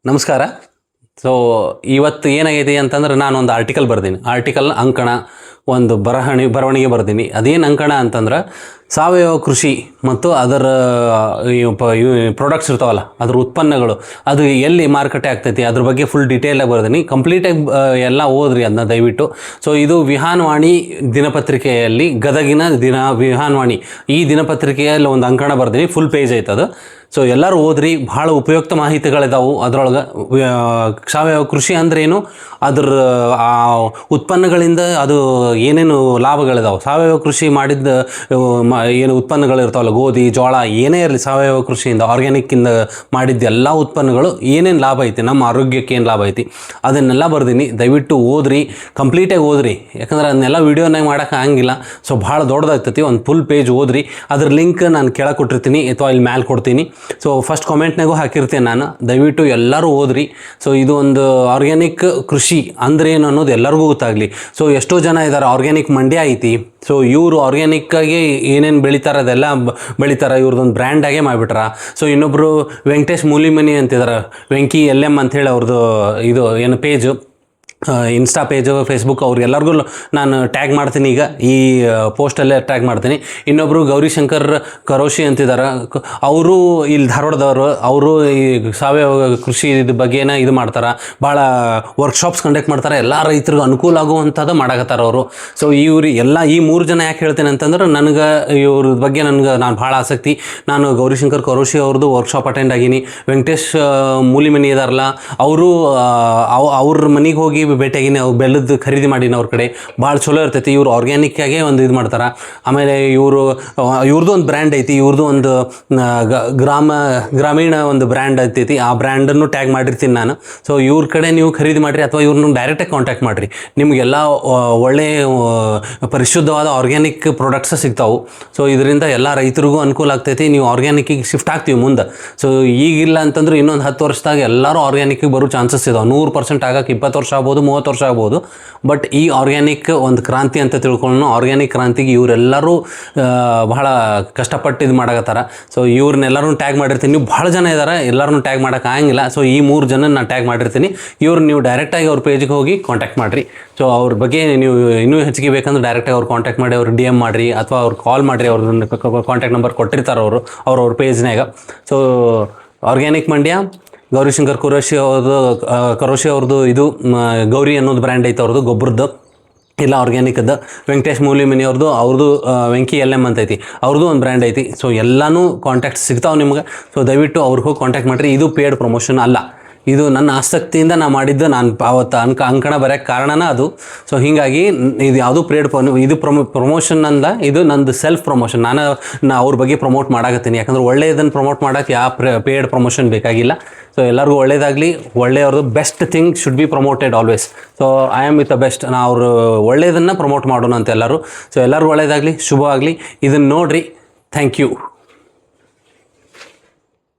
ನಮಸ್ಕಾರ. ಸೊ ಇವತ್ತು ಏನಾಗಿದೆ ಅಂತಂದ್ರೆ ನಾನೊಂದು ಆರ್ಟಿಕಲ್ ಬರ್ದೀನಿ. ಆರ್ಟಿಕಲ್ ಅಂಕಣ ಒಂದು ಬರವಣಿಗೆ ಬರ್ದೀನಿ. ಅದೇನು ಅಂಕಣ ಅಂತಂದ್ರೆ ಸಾವಯವ ಕೃಷಿ ಮತ್ತು ಅದರ ಪ್ರಾಡಕ್ಟ್ಸ್ ಇರ್ತಾವಲ್ಲ, ಅದ್ರ ಉತ್ಪನ್ನಗಳು ಅದು ಎಲ್ಲಿ ಮಾರುಕಟ್ಟೆ ಆಗ್ತೈತಿ ಅದ್ರ ಬಗ್ಗೆ ಫುಲ್ ಡೀಟೇಲಾಗಿ ಬರ್ದೀನಿ. ಕಂಪ್ಲೀಟಾಗಿ ಎಲ್ಲ ಓದ್ರಿ ಅದನ್ನ ದಯವಿಟ್ಟು. ಸೊ ಇದು ವಿಹಾನವಾಣಿ ದಿನಪತ್ರಿಕೆಯಲ್ಲಿ, ಗದಗಿನ ವಿಹಾನವಾಣಿ ಈ ದಿನಪತ್ರಿಕೆಯಲ್ಲಿ ಒಂದು ಅಂಕಣ ಬರ್ದೀನಿ. ಫುಲ್ ಪೇಜ್ ಐತೆ ಅದು. ಸೊ ಎಲ್ಲರೂ ಓದ್ರಿ, ಭಾಳ ಉಪಯುಕ್ತ ಮಾಹಿತಿಗಳಿದಾವೆ ಅದರೊಳಗೆ. ಸಾವಯವ ಕೃಷಿ ಅಂದ್ರೇನು, ಅದ್ರ ಆ ಉತ್ಪನ್ನಗಳಿಂದ ಅದು ಏನೇನು ಲಾಭಗಳಿದಾವೆ, ಸಾವಯವ ಕೃಷಿ ಮಾಡಿದ ಏನು ಉತ್ಪನ್ನಗಳಿರ್ತಾವಲ್ಲ, ಗೋಧಿ ಜೋಳ ಏನೇ ಇರಲಿ, ಸಾವಯವ ಕೃಷಿಯಿಂದ ಆರ್ಗ್ಯಾನಿಕ್ಕಿಂದ ಮಾಡಿದ್ದ ಎಲ್ಲ ಉತ್ಪನ್ನಗಳು ಏನೇನು ಲಾಭ ಐತಿ, ನಮ್ಮ ಆರೋಗ್ಯಕ್ಕೆ ಏನು ಲಾಭ ಐತಿ ಅದನ್ನೆಲ್ಲ ಬರ್ದೀನಿ. ದಯವಿಟ್ಟು ಓದ್ರಿ, ಕಂಪ್ಲೀಟಾಗಿ ಓದ್ರಿ. ಯಾಕಂದ್ರೆ ಅದನ್ನೆಲ್ಲ ವೀಡಿಯೋನಾಗ ಮಾಡೋಕೆ ಆಗಂಗಿಲ್ಲ. ಸೊ ಭಾಳ ದೊಡ್ಡದಾಗ್ತೈತಿ. ಒಂದು ಫುಲ್ ಪೇಜ್ ಓದ್ರಿ. ಅದ್ರ ಲಿಂಕ್ ನಾನು ಕೆಳಗೆ ಕೊಟ್ಟಿರ್ತೀನಿ ಅಥವಾ ಇಲ್ಲಿ ಮ್ಯಾಲೆ ಕೊಡ್ತೀನಿ. ಸೊ ಫಸ್ಟ್ ಕಾಮೆಂಟ್ನಾಗೂ ಹಾಕಿರ್ತೀನಿ ನಾನು. ದಯವಿಟ್ಟು ಎಲ್ಲರೂ ಓದ್ರಿ. ಸೊ ಇದು ಒಂದು ಆರ್ಗ್ಯಾನಿಕ್ ಕೃಷಿ ಅಂದ್ರೆ ಏನು ಅನ್ನೋದು ಎಲ್ಲರಿಗೂ ಗೊತ್ತಾಗಲಿ. ಸೊ ಎಷ್ಟೋ ಜನ ಇದ್ದಾರೆ, ಆರ್ಗ್ಯಾನಿಕ್ ಮಂಡ್ಯ ಐತಿ. ಸೊ ಇವರು ಆರ್ಗ್ಯಾನಿಕ್ಕಾಗಿ ಏನೇನು ಬೆಳಿತಾರೆ ಅದೆಲ್ಲ ಬೆಳಿತಾರೆ, ಇವ್ರದ್ದೊಂದು ಬ್ರ್ಯಾಂಡಾಗೇ ಮಾಡಿಬಿಟ್ರ. ಸೊ ಇನ್ನೊಬ್ಬರು ವೆಂಕಟೇಶ್ ಮೂಲಿಮನಿ ಅಂತಿದ್ದಾರೆ, ವೆಂಕಿ LM ಅಂಥೇಳಿ ಅವ್ರದ್ದು ಇದು ಏನು ಪೇಜು, ಇನ್ಸ್ಟಾ ಪೇಜು, ಫೇಸ್ಬುಕ್, ಅವ್ರಿಗೆಲ್ಲರಿಗೂ ನಾನು ಟ್ಯಾಗ್ ಮಾಡ್ತೀನಿ. ಈಗ ಈ ಪೋಸ್ಟಲ್ಲೇ ಟ್ಯಾಗ್ ಮಾಡ್ತೀನಿ. ಇನ್ನೊಬ್ಬರು ಗೌರಿಶಂಕರ್ ಕರೋಶಿ ಅಂತಿದ್ದಾರೆ, ಅವರು ಇಲ್ಲಿ ಧಾರವಾಡದವರು. ಅವರು ಈ ಸಾವಯವ ಕೃಷಿ ಬಗ್ಗೆನ ಇದು ಮಾಡ್ತಾರೆ, ಭಾಳ ವರ್ಕ್ಶಾಪ್ಸ್ ಕಂಡಕ್ಟ್ ಮಾಡ್ತಾರೆ, ಎಲ್ಲ ರೈತರಿಗೂ ಅನುಕೂಲ ಆಗುವಂಥದ್ದು ಮಾಡಕತ್ತಾರೆ ಅವರು. ಸೊ ಇವ್ರು ಎಲ್ಲ ಈ 3 ಜನ ಯಾಕೆ ಹೇಳ್ತೇನೆ ಅಂತಂದ್ರೆ, ನನಗೆ ಇವ್ರ ಬಗ್ಗೆ ನಾನು ಭಾಳ ಆಸಕ್ತಿ. ನಾನು ಗೌರಿಶಂಕರ್ ಕರೋಶಿ ಅವ್ರದ್ದು ವರ್ಕ್ಶಾಪ್ ಅಟೆಂಡ್ ಆಗೀನಿ. ವೆಂಕಟೇಶ್ ಮೂಲಿಮನಿ ಇದಾರಲ್ಲ, ಅವರು ಅವ್ರ ಮನೆಗೆ ಹೋಗಿ ಭೇಟಿಯಾಗಿನಿ. ಅವ್ರು ಬೆಲ್ಲದ ಖರೀದಿ ಮಾಡೀನಿ ಅವ್ರ ಕಡೆ. ಭಾಳ ಚಲೋ ಇರ್ತೈತಿ. ಇವರು ಆರ್ಗ್ಯಾನಿಕ್ಕಾಗೆ ಒಂದು ಇದು ಮಾಡ್ತಾರೆ. ಆಮೇಲೆ ಇವ್ರದ್ದು ಒಂದು ಬ್ರ್ಯಾಂಡ್ ಐತಿ, ಇವ್ರದ್ದು ಒಂದು ಗ್ರಾಮೀಣ ಒಂದು ಬ್ರ್ಯಾಂಡ್ ಐತೈತಿ. ಆ ಬ್ರ್ಯಾಂಡನ್ನು ಟ್ಯಾಗ್ ಮಾಡಿರ್ತೀನಿ ನಾನು. ಸೊ ಇವ್ರ ಕಡೆ ನೀವು ಖರೀದಿ ಮಾಡಿರಿ ಅಥವಾ ಇವ್ರನ್ನ ಡೈರೆಕ್ಟಾಗಿ ಕಾಂಟ್ಯಾಕ್ಟ್ ಮಾಡಿರಿ. ನಿಮಗೆಲ್ಲ ಒಳ್ಳೆಯ ಪರಿಶುದ್ಧವಾದ ಆರ್ಗ್ಯಾನಿಕ್ ಪ್ರಾಡಕ್ಟ್ಸ್ ಸಿಗ್ತಾವೆ. ಸೊ ಇದರಿಂದ ಎಲ್ಲ ರೈತರಿಗೂ ಅನುಕೂಲ ಆಗ್ತೈತಿ. ನೀವು ಆರ್ಗ್ಯಾನಿಕ್ಕಿಗೆ ಶಿಫ್ಟ್ ಆಗ್ತೀವಿ ಮುಂದೆ. ಸೊ ಈಗಿಲ್ಲ ಅಂತಂದ್ರೆ ಇನ್ನೊಂದು 10 ವರ್ಷದಾಗ ಎಲ್ಲರೂ ಆರ್ಗ್ಯಾನಿಕ್ಕಿಗೆ ಬರೋ ಚಾನ್ಸಸ್ ಇದಾವೆ. 100% ಆಗಕ್ಕೆ 20 ವರ್ಷ ಆಗ್ಬೋದು, 30 ವರ್ಷ ಆಗ್ಬೋದು. ಬಟ್ ಈ ಆರ್ಗ್ಯಾನಿಕ್ ಒಂದು ಕ್ರಾಂತಿ ಅಂತ ತಿಳ್ಕೊಂಡು, ಆರ್ಗ್ಯಾನಿಕ್ ಕ್ರಾಂತಿಗೆ ಇವರೆಲ್ಲರೂ ಬಹಳ ಕಷ್ಟಪಟ್ಟು ಇದು ಮಾಡಕತ್ತಾರ. ಸೊ ಇವ್ರನ್ನೆಲ್ಲರೂ ಟ್ಯಾಗ್ ಮಾಡಿರ್ತೀನಿ. ನೀವು ಭಾಳ ಜನ ಇದ್ದಾರೆ, ಎಲ್ಲರೂ ಟ್ಯಾಗ್ ಮಾಡೋಕೆ ಆಗಂಗಿಲ್ಲ. ಸೊ ಈ 3 ಜನ ನಾನು ಟ್ಯಾಗ್ ಮಾಡಿರ್ತೀನಿ. ನೀವು ಡೈರೆಕ್ಟಾಗಿ ಅವ್ರ ಪೇಜಿಗೆ ಹೋಗಿ ಕಾಂಟ್ಯಾಕ್ಟ್ ಮಾಡಿರಿ. ಸೊ ಅವ್ರ ಬಗ್ಗೆ ನೀವು ಇನ್ನೂ ಹೆಚ್ಚಿಗೆ ಬೇಕಂದ್ರೆ ಡೈರೆಕ್ಟಾಗಿ ಅವ್ರು ಕಾಂಟ್ಯಾಕ್ಟ್ ಮಾಡಿ, ಅವ್ರು DM ಮಾಡಿರಿ ಅಥವಾ ಅವ್ರು ಕಾಲ್ ಮಾಡಿರಿ. ಅವ್ರನ್ನ ಕಾಂಟ್ಯಾಕ್ಟ್ ನಂಬರ್ ಕೊಟ್ಟಿರ್ತಾರೆ ಅವ್ರ ಪೇಜ್ನಾಗ. ಸೊ ಆರ್ಗ್ಯಾನಿಕ್ ಮಂಡ್ಯ, ಗೌರಿಶಂಕರ್ ಕರೋಶಿ ಅವ್ರದ್ದು ಇದು ಗೌರಿ ಅನ್ನೋದು ಬ್ರ್ಯಾಂಡ್ ಐತೆ ಅವ್ರದ್ದು, ಗೊಬ್ಬರದ್ದು ಇಲ್ಲ ಆರ್ಗ್ಯಾನಿಕ್ದು. ವೆಂಕಟೇಶ್ ಮೂಲಿಮನಿ ಅವ್ರದ್ದು ವೆಂಕಿ LM ಅಂತೈತಿ, ಅವ್ರದ್ದು ಒಂದು ಬ್ರ್ಯಾಂಡ್ ಐತಿ. ಸೊ ಎಲ್ಲನೂ ಕಾಂಟ್ಯಾಕ್ಟ್ ಸಿಗ್ತಾವೆ ನಿಮ್ಗೆ. ಸೊ ದಯವಿಟ್ಟು ಅವ್ರಿಗೆ ಹೋಗಿ ಕಾಂಟ್ಯಾಕ್ಟ್ ಮಾಡಿರಿ. ಇದು ಪೇಯ್ಡ್ ಪ್ರಮೋಷನ್ ಅಲ್ಲ, ಇದು ನನ್ನ ಆಸಕ್ತಿಯಿಂದ ನಾನು ಮಾಡಿದ್ದು. ನಾನು ಅವತ್ತು ಅಂಕಣ ಬರೋಕ್ಕೆ ಕಾರಣನ ಅದು. ಸೊ ಹೀಗಾಗಿ ಇದು ಯಾವುದು ಇದು ಪ್ರಮೋಷನ್ ಅಂದ, ಇದು ನಂದು ಸೆಲ್ಫ್ ಪ್ರಮೋಷನ್. ನಾನು ಅವ್ರ ಬಗ್ಗೆ ಪ್ರಮೋಟ್ ಮಾಡಾಕತ್ತೀನಿ. ಯಾಕಂದ್ರೆ ಒಳ್ಳೆಯದನ್ನು ಪ್ರಮೋಟ್ ಮಾಡೋಕ್ಕೆ ಯಾವ ಪೇಯ್ಡ್ ಪ್ರಮೋಷನ್ ಬೇಕಾಗಿಲ್ಲ. ಸೊ ಎಲ್ಲರಿಗೂ ಒಳ್ಳೇದಾಗಲಿ. ಒಳ್ಳೆಯವ್ರದ್ದು best thing should be promoted always. So I am with the best. ಅವರು ಒಳ್ಳೆಯದನ್ನು ಪ್ರಮೋಟ್ ಮಾಡೋಣ ಅಂತ ಎಲ್ಲರೂ. ಸೊ ಎಲ್ಲರಿಗೂ ಒಳ್ಳೆಯದಾಗಲಿ, ಶುಭ ಆಗಲಿ. ಇದನ್ನು ನೋಡಿರಿ. Thank you.